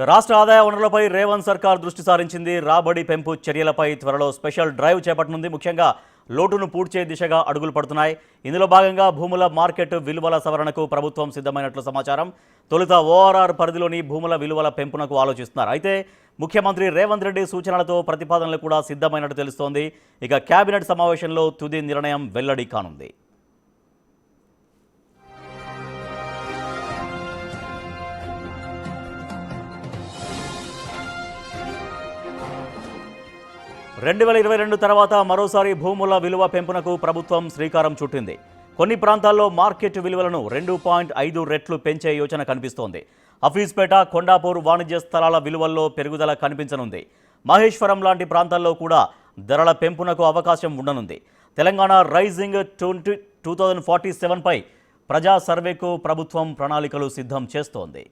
రాష్ట్ర ఆదాయ వనరులపై రేవంత్ సర్కార్ దృష్టి సారించింది. రాబడి పెంపు చర్యలపై త్వరలో స్పెషల్ డ్రైవ్ చేపట్టనుంది. ముఖ్యంగా లోటును పూడ్చే దిశగా అడుగులు పడుతున్నాయి. ఇందులో భాగంగా భూముల మార్కెట్ విలువల సవరణకు ప్రభుత్వం సిద్ధమైనట్లు సమాచారం. తొలుత ఓఆర్ఆర్ పరిధిలోని భూముల విలువల పెంపునకు ఆలోచిస్తున్నారు. అయితే ముఖ్యమంత్రి రేవంత్ రెడ్డి సూచనలతో ప్రతిపాదనలు కూడా సిద్ధమైనట్టు తెలుస్తోంది. ఇక కేబినెట్ సమావేశంలో తుది నిర్ణయం వెల్లడి కానుంది. 2022 తర్వాత మరోసారి భూముల విలువ పెంపునకు ప్రభుత్వం శ్రీకారం చుట్టింది. కొన్ని ప్రాంతాల్లో మార్కెట్ విలువలను 2.5 రెట్లు పెంచే యోచన కనిపిస్తోంది. హఫీజ్పేట, కొండాపూర్ వాణిజ్య స్థలాల విలువల్లో పెరుగుదల కనిపించనుంది. మహేశ్వరం లాంటి ప్రాంతాల్లో కూడా ధరల పెంపునకు అవకాశం ఉండనుంది. తెలంగాణ రైజింగ్ 2047 పై ప్రజా సర్వేకు ప్రభుత్వం ప్రణాళికలు సిద్ధం చేస్తోంది.